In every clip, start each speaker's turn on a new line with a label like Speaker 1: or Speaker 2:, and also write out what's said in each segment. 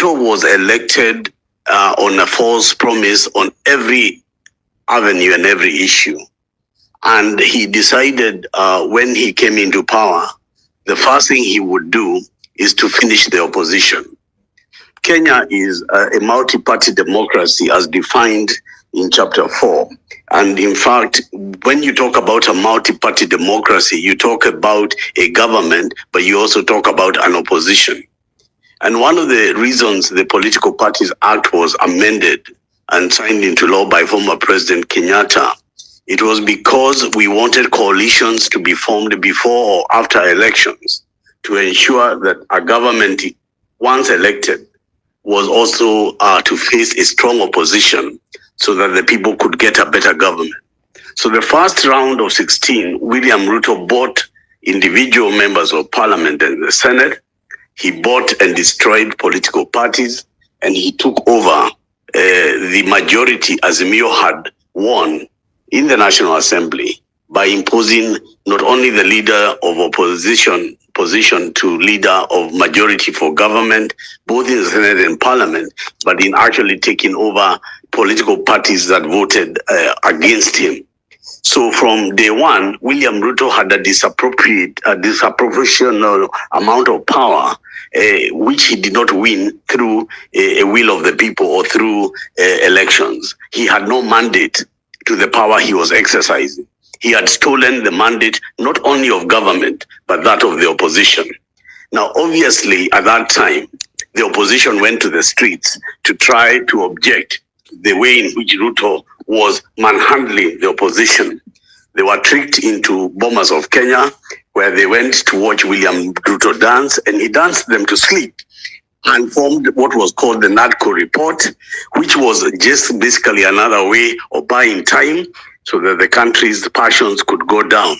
Speaker 1: Ruto was elected on a false promise on every avenue and every issue. And he decided when he came into power, the first thing he would do is to finish the opposition. Kenya is a multi-party democracy as defined in chapter 4. And in fact, when you talk about a multi-party democracy, you talk about a government, but you also talk about an opposition. And one of the reasons the Political Parties Act was amended and signed into law by former President Kenyatta, it was because we wanted coalitions to be formed before or after elections to ensure that a government, once elected, was also to face a strong opposition so that the people could get a better government. So the first round of 16, William Ruto bought individual members of parliament and the Senate. He bought and destroyed political parties, and he took over the majority Azimio had won in the National Assembly by imposing not only the leader of opposition position to leader of majority for government, both in the Senate and Parliament, but in actually taking over political parties that voted against him. So from day one, William Ruto had a disproportional amount of power, which he did not win through a will of the people or through elections. He had no mandate to the power he was exercising. He had stolen the mandate not only of government, but that of the opposition. Now, obviously, at that time, the opposition went to the streets to try to object the way in which Ruto was manhandling the opposition. They were tricked into Bomas of Kenya, where they went to watch William Ruto dance, and he danced them to sleep and formed what was called the NADCO report, which was just basically another way of buying time so that the country's passions could go down.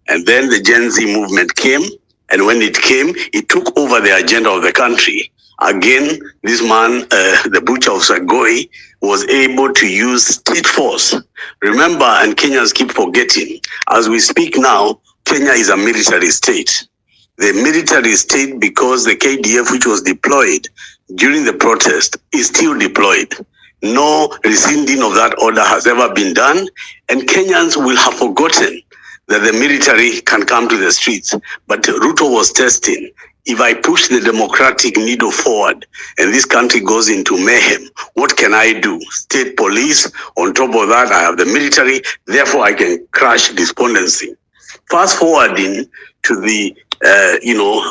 Speaker 1: And then the Gen Z movement came, and when it came, it took over the agenda of the country. Again, this man, the butcher of Sagoi, was able to use state force. Remember, and Kenyans keep forgetting, as we speak now, Kenya is a military state. The military state, because the KDF, which was deployed during the protest, is still deployed. No rescinding of that order has ever been done, and Kenyans will have forgotten that the military can come to the streets. But Ruto was testing. If I push the democratic needle forward and this country goes into mayhem, what can I do? State police, on top of that, I have the military, therefore I can crush despondency. Fast forwarding to the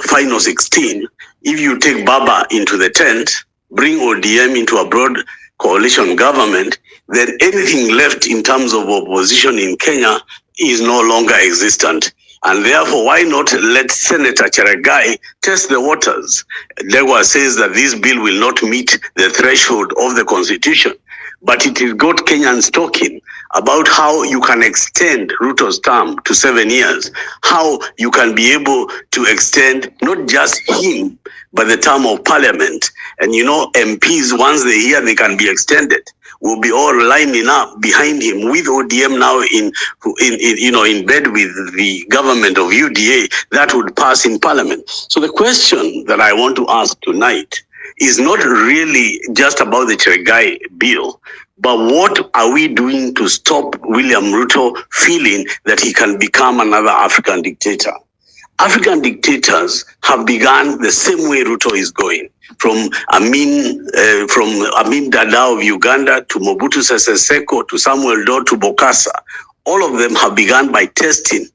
Speaker 1: final 16, if you take Baba into the tent, bring ODM into a broad coalition government, then anything left in terms of opposition in Kenya is no longer existent. And therefore, why not let Senator Cheregai test the waters? Legwa says that this bill will not meet the threshold of the constitution, but it has got Kenyans talking about how you can extend Ruto's term to 7 years, how you can be able to extend not just him, but the term of parliament. And MPs, once they hear they can be extended, will be all lining up behind him with ODM now in bed with the government of UDA that would pass in parliament. So the question that I want to ask tonight is not really just about the Cheregai bill, but what are we doing to stop William Ruto feeling that he can become another African dictator? African dictators have begun the same way Ruto is going. From Amin Dada of Uganda to Mobutu Sese Seko to Samuel Doe to Bokassa. All of them have begun by testing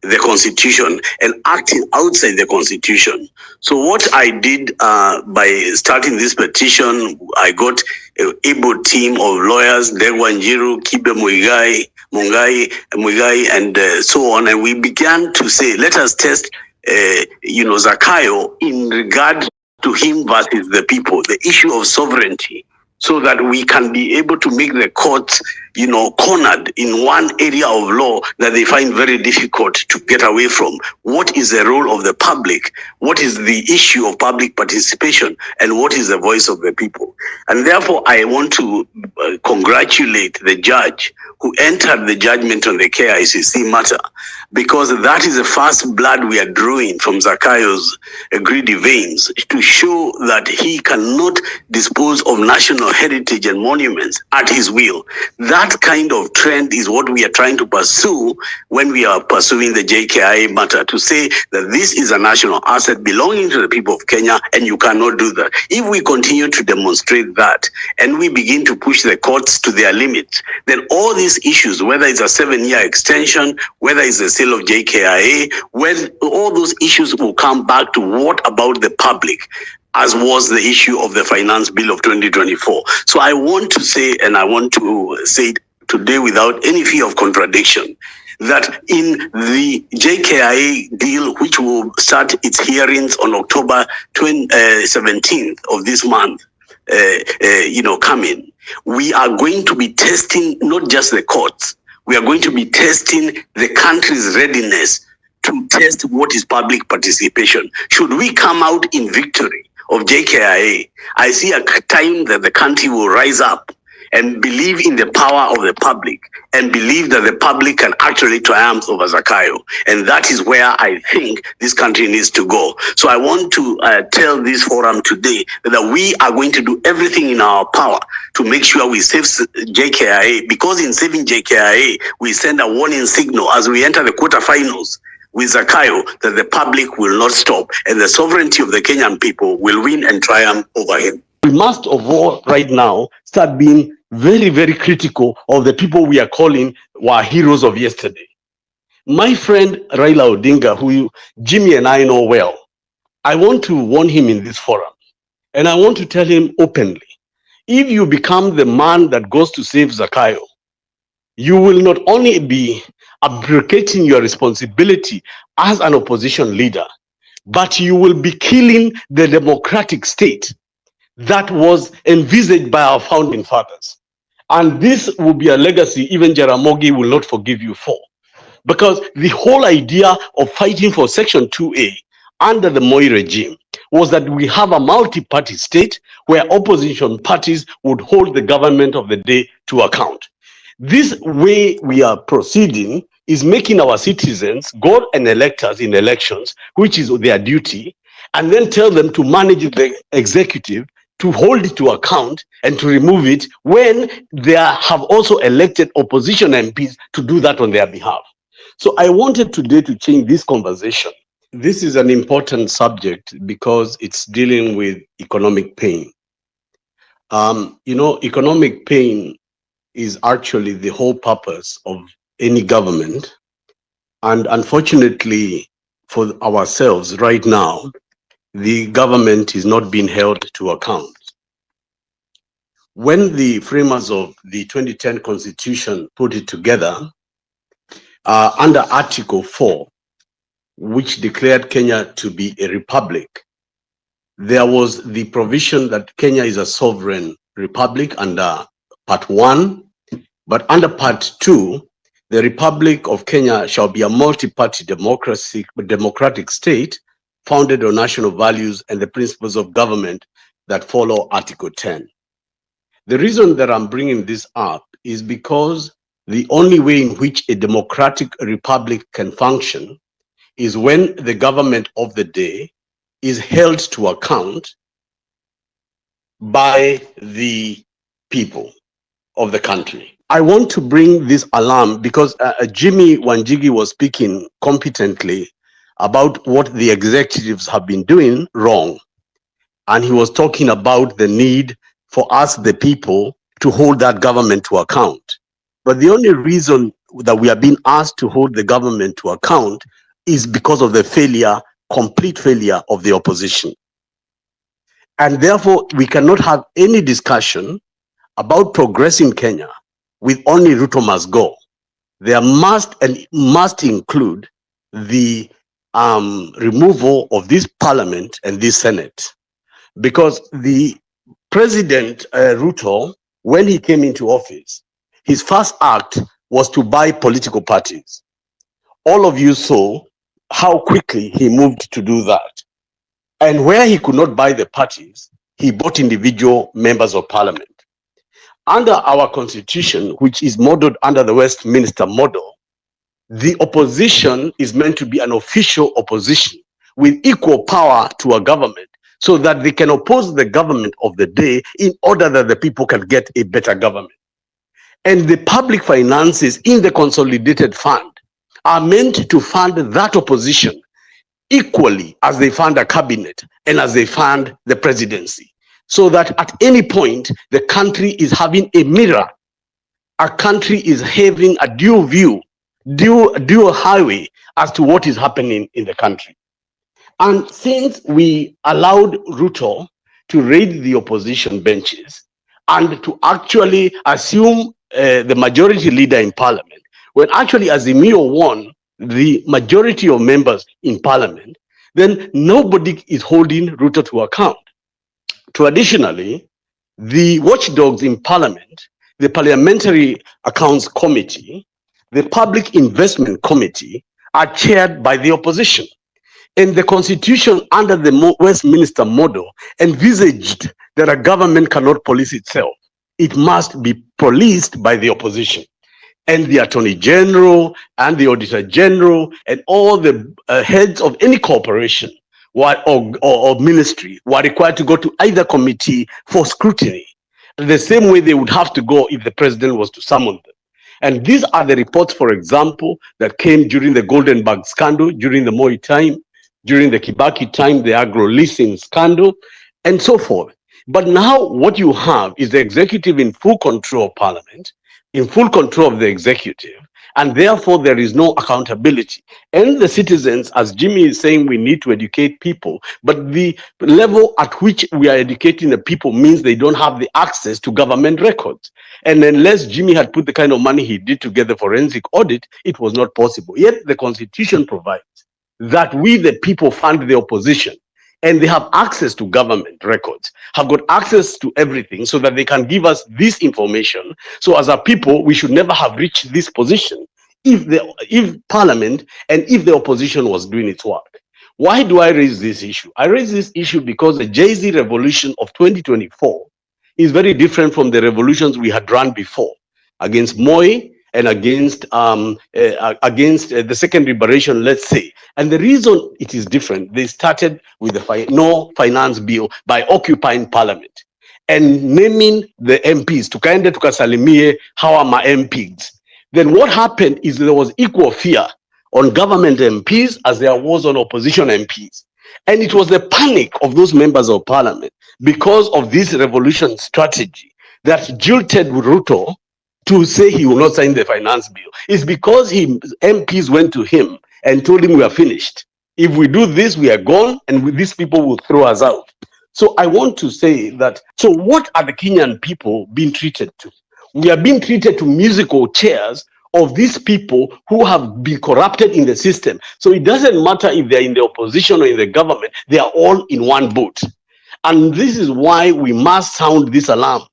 Speaker 1: the constitution and acting outside the constitution. So what I did by starting this petition, I got an able team of lawyers, Legwa Njiru, Kibe Muigai, and so on. And we began to say, let us test, Zakayo in regard to him versus the people, the issue of sovereignty. so that we can be able to make the courts, cornered in one area of law that they find very difficult to get away from. What is the role of the public? What is the issue of public participation? And what is the voice of the people? And therefore, I want to congratulate the judge who entered the judgment on the KICC matter, because that is the first blood we are drawing from Zakayo's greedy veins to show that he cannot dispose of national heritage and monuments at his will. That kind of trend is what we are trying to pursue when we are pursuing the JKIA matter, to say that this is a national asset belonging to the people of Kenya and you cannot do that. If we continue to demonstrate that and we begin to push the courts to their limits, then all these issues, whether it's a 7-year extension, whether it's the sale of JKIA, when all those issues will come back to what about the public, as was the issue of the finance bill of 2024. So I want to say, and I want to say it today without any fear of contradiction, that in the JKIA deal, which will start its hearings on October 17th of this month, coming, we are going to be testing not just the courts, we are going to be testing the country's readiness to test what is public participation. Should we come out in victory of JKIA, I see a time that the country will rise up and believe in the power of the public and believe that the public can actually triumph over Zakayo. And that is where I think this country needs to go. So I want to tell this forum today that we are going to do everything in our power to make sure we save JKIA, because in saving JKIA, we send a warning signal as we enter the quarterfinals with Zakayo that the public will not stop and the sovereignty of the Kenyan people will win and triumph over him. We must of all right now start being very, very critical of the people we are calling were heroes of yesterday. My friend Raila Odinga, who Jimmy and I know well, I want to warn him in this forum, and I want to tell him openly, if you become the man that goes to save Zakayo, you will not only be abdicating your responsibility as an opposition leader, but you will be killing the democratic state that was envisaged by our founding fathers. And this will be a legacy even Jaramogi will not forgive you for. Because the whole idea of fighting for Section 2A under the Moi regime was that we have a multi-party state where opposition parties would hold the government of the day to account. This way we are proceeding is making our citizens go and elect us in elections, which is their duty, and then tell them to manage the executive, to hold it to account and to remove it when they have also elected opposition MPs to do that on their behalf. So I wanted today to change this conversation. This is an important subject because it's dealing with economic pain. Economic pain is actually the whole purpose of any government. And unfortunately for ourselves right now, the government is not being held to account. When the framers of the 2010 Constitution put it together, under Article 4, which declared Kenya to be a republic, there was the provision that Kenya is a sovereign republic under Part 1, but under Part 2, the Republic of Kenya shall be a multi-party democratic state founded on national values and the principles of government that follow Article 10. The reason that I'm bringing this up is because the only way in which a democratic republic can function is when the government of the day is held to account by the people of the country. I want to bring this alarm because Jimmy Wanjigi was speaking competently about what the executives have been doing wrong. And he was talking about the need for us, the people, to hold that government to account. But the only reason that we are being asked to hold the government to account is because of the failure, complete failure of the opposition. And therefore, we cannot have any discussion about progressing Kenya with only Ruto must go. There must include the removal of this parliament and this Senate, because the President Ruto, when he came into office, his first act was to buy political parties. All of you saw how quickly he moved to do that. And where he could not buy the parties, he bought individual members of parliament. Under our constitution, which is modeled under the Westminster model, the opposition is meant to be an official opposition with equal power to a government so that they can oppose the government of the day in order that the people can get a better government. And the public finances in the consolidated fund are meant to fund that opposition equally as they fund a cabinet and as they fund the presidency, so that at any point the country is having a mirror. Our country is having a dual view, dual highway as to what is happening in the country. And since we allowed Ruto to raid the opposition benches and to actually assume the majority leader in parliament, when actually Azimio won the majority of members in parliament, then nobody is holding Ruto to account. Traditionally, the watchdogs in parliament, the Parliamentary Accounts Committee, the Public Investment Committee, are chaired by the opposition. And the constitution under the Westminster model envisaged that a government cannot police itself. It must be policed by the opposition. And the Attorney General and the Auditor General and all the heads of any corporation or ministry were required to go to either committee for scrutiny, the same way they would have to go if the president was to summon them. And these are the reports, for example, that came during the Goldenberg scandal, during the Moi time, during the Kibaki time, the agro-leasing scandal, and so forth. But now what you have is the executive in full control of parliament, in full control of the executive, and therefore there is no accountability. And the citizens, as Jimmy is saying, we need to educate people, but the level at which we are educating the people means they don't have the access to government records. And unless Jimmy had put the kind of money he did to get the forensic audit, it was not possible. Yet the constitution provides that we, the people, fund the opposition, and they have access to government records, have got access to everything so that they can give us this information. So as a people, we should never have reached this position if parliament and if the opposition was doing its work. Why do I raise this issue? I raise this issue because the Jay-Z revolution of 2024 is very different from the revolutions we had run before against Moi and against the second liberation, let's say. And the reason it is different, they started with the no finance bill by occupying parliament and naming the MPs, tukaende tukasalimie hawa ma MPs. Then what happened is there was equal fear on government MPs as there was on opposition MPs. And it was the panic of those members of parliament because of this revolution strategy that jilted Ruto to say he will not sign the finance bill. It's because MPs went to him and told him we are finished. If we do this, we are gone, and these people will throw us out. So I want to say that, so what are the Kenyan people being treated to? We are being treated to musical chairs of these people who have been corrupted in the system. So it doesn't matter if they're in the opposition or in the government, they are all in one boat. And this is why we must sound this alarm.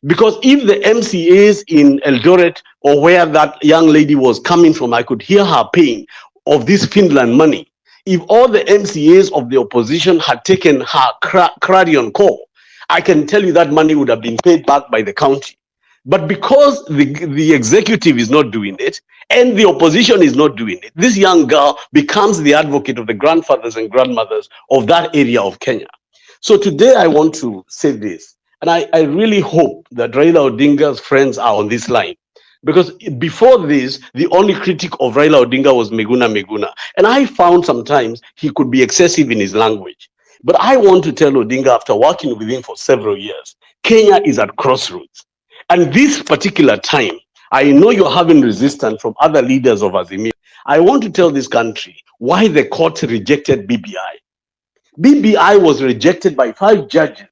Speaker 1: Because if the MCAs in Eldoret or where that young lady was coming from, I could hear her pain of this Finland money. If all the MCAs of the opposition had taken her clarion call, I can tell you that money would have been paid back by the county. But because the executive is not doing it and the opposition is not doing it, this young girl becomes the advocate of the grandfathers and grandmothers of that area of Kenya. So today I want to say this, and I really hope that Raila Odinga's friends are on this line. Because before this, the only critic of Raila Odinga was Meguna. And I found sometimes he could be excessive in his language. But I want to tell Odinga, after working with him for several years, Kenya is at crossroads. And this particular time, I know you're having resistance from other leaders of Azimio. I want to tell this country why the court rejected BBI. BBI was rejected by 5 judges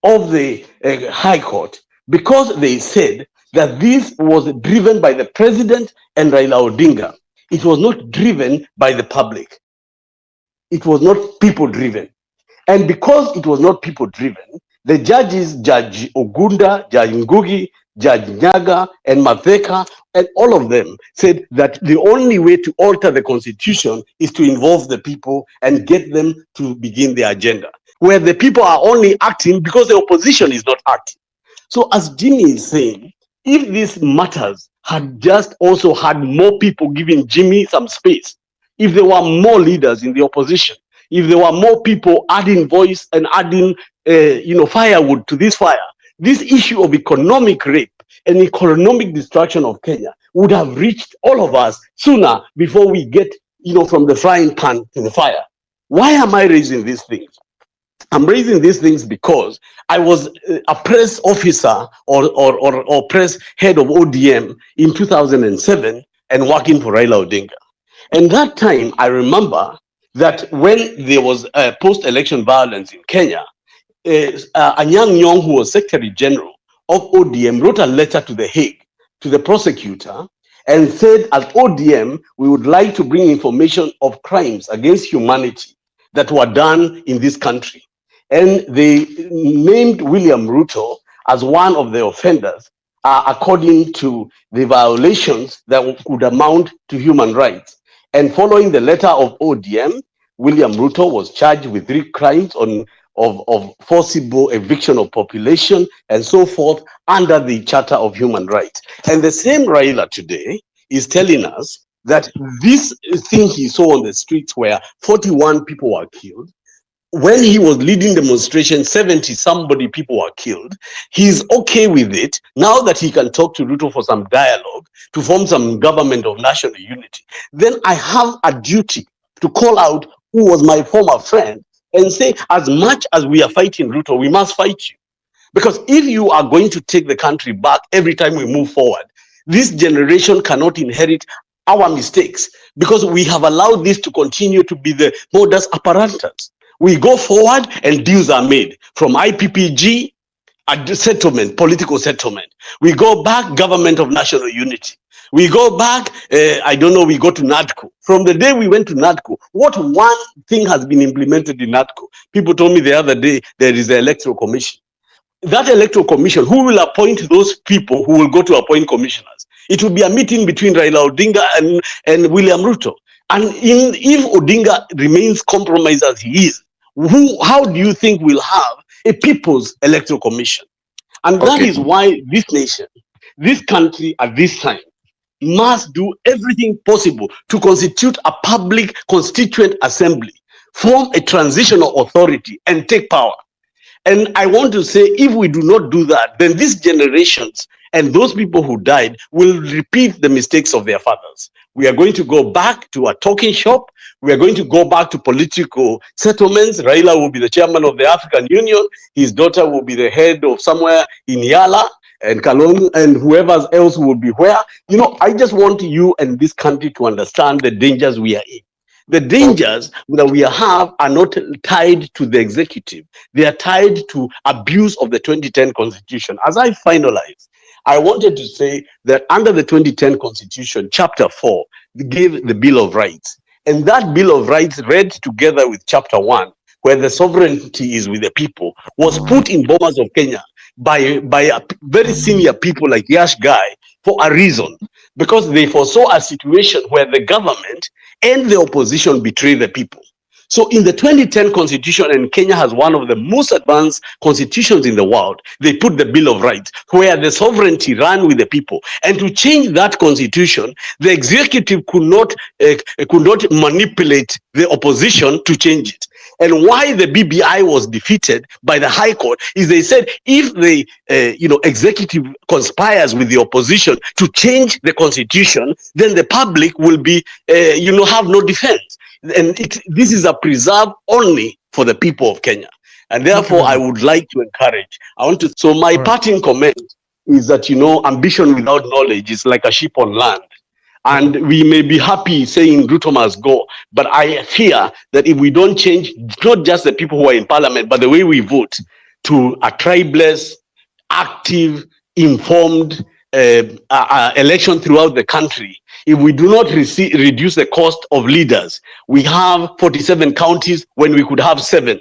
Speaker 1: of the High Court because they said that this was driven by the president and Raila Odinga. It was not driven by the public. It was not people driven. And because it was not people driven,
Speaker 2: The judges, Judge Ogunda, Judge Ngugi, Judge Nyaga, and Matheka, and all of them said that the only way to alter the constitution is to involve the people and get them to begin the agenda, where the people are only acting because the opposition is not acting. So as Jimmy is saying, if these matters had just also had more people giving Jimmy some space, if there were more leaders in the opposition, if there were more people adding voice and adding, firewood to this fire, this issue of economic rape and economic destruction of Kenya would have reached all of us sooner before we get, from the frying pan to the fire. Why am I raising these things? I'm raising these things because I was a press officer or press head of ODM in 2007 and working for Raila Odinga. And that time, I remember that when there was post-election violence in Kenya, Anyang' Nyong'o, who was Secretary General of ODM, wrote a letter to The Hague, to the prosecutor, and said, as ODM, we would like to bring information of crimes against humanity that were done in this country. And they named William Ruto as one of the offenders, according to the violations that could amount to human rights. And following the letter of ODM, William Ruto was charged with 3 crimes of forcible eviction of population and so forth under the Charter of Human Rights. And the same Raila today is telling us that this thing he saw on the streets where 41 people were killed, when he was leading demonstration, 70 somebody people were killed. He's okay with it now that he can talk to Ruto for some dialogue to form some government of national unity. Then I have a duty to call out who was my former friend and say, as much as we are fighting Ruto, we must fight you. Because if you are going to take the country back every time we move forward, this generation cannot inherit our mistakes because we have allowed this to continue to be the modus operandi. We go forward and deals are made from IPPG, a settlement, political settlement. We go back, government of national unity. We go back, we go to NADCO. From the day we went to NADCO, what one thing has been implemented in NADCO? People told me the other day there is the electoral commission. That electoral commission, who will appoint those people who will go to appoint commissioners? It will be a meeting between Raila Odinga and William Ruto. And if Odinga remains compromised as he is, how do you think we'll have a people's electoral commission? And that is why this nation, this country at this time, must do everything possible to constitute a public constituent assembly, form a transitional authority, and take power. And I want to say, if we do not do that, then these generations and those people who died will repeat the mistakes of their fathers. We are going to go back to a talking shop. We are going to go back to political settlements. Raila will be the chairman of the African Union. His daughter will be the head of somewhere in Yala, and Kalon, and whoever else will be where. I just want you and this country to understand the dangers we are in. The dangers that we have are not tied to the executive. They are tied to abuse of the 2010 Constitution. As I finalize, I wanted to say that under the 2010 Constitution, Chapter 4 gave the Bill of Rights. And that Bill of Rights, read together with Chapter 1, where the sovereignty is with the people, was put in Bomas of Kenya by very senior people like Yash Guy for a reason, because they foresaw a situation where the government and the opposition betray the people. So in the 2010 Constitution, and Kenya has one of the most advanced constitutions in the world, they put the Bill of Rights, where the sovereignty ran with the people. And to change that constitution, the executive could not manipulate the opposition to change it. And why the BBI was defeated by the High Court is they said if the executive conspires with the opposition to change the constitution, then the public will be have no defense. And this is a preserve only for the people of Kenya. And therefore, I would like to encourage. So my parting comment is that, ambition without knowledge is like a ship on land. And we may be happy saying Ruto must go, but I fear that if we don't change, not just the people who are in parliament, but the way we vote to a tribeless, active, informed election throughout the country, if we do not reduce the cost of leaders, we have 47 counties when we could have 7.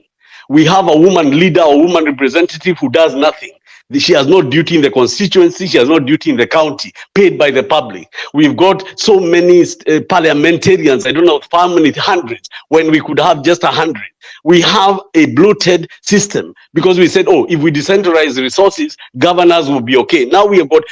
Speaker 2: We have a woman leader or woman representative who does nothing. She has no duty in the constituency. She has no duty in the county, paid by the public. We've got so many parliamentarians, I don't know how many hundreds, when we could have just 100. We have a bloated system because we said, oh, if we decentralize the resources, governors will be okay. Now we have got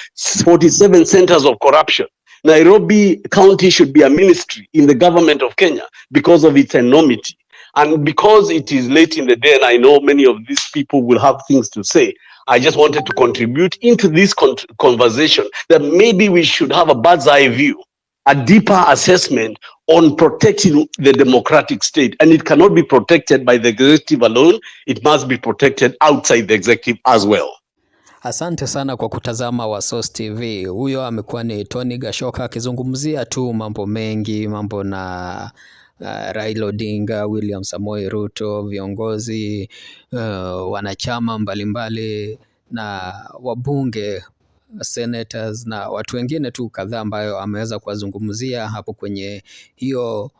Speaker 2: 47 centers of corruption. Nairobi County should be a ministry in the government of Kenya because of its enormity. And because it is late in the day and I know many of these people will have things to say, I just wanted to contribute into this conversation that maybe we should have a bird's eye view, a deeper assessment on protecting the democratic state. And it cannot be protected by the executive alone. It must be protected outside the executive as well.
Speaker 3: Asante sana kwa kutazama Wasource TV. Huyo amekuwa ni Tony Gachoka akizungumzia tu mambo mengi, mambo na Raila Odinga, William Samoei Ruto, viongozi, wanachama mbalimbali na wabunge, senators na watu wengine tu kadhaa ambayo ameweza kuwazungumzia hapo kwenye hiyo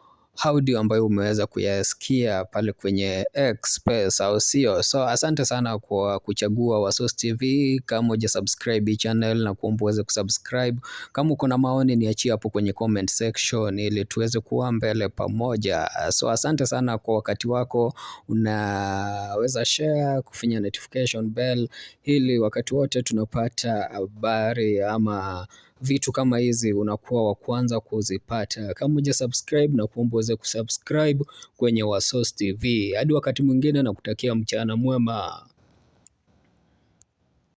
Speaker 3: audio ambayo umeweza kuyasikia pale kwenye X Space, au sio? So asante sana kwa kuchagua Wasource TV. Kama uja subscribe hii channel na kuomba uweze kusubscribe. Kama uko na maoni niachie hapo kwenye comment section ili tuweze kuwa mbele pamoja. So asante sana kwa wakati wako. Unaweza share, kufinya notification bell ili wakati wote tunapata habari ama vitu kama hizi unakuwa wa kwanza kuzipata. Kama uja subscribe na kuomba uweze kusubscribe kwenye Wasource TV. Hadi wakati mwingine, na kutakia mchana mwema.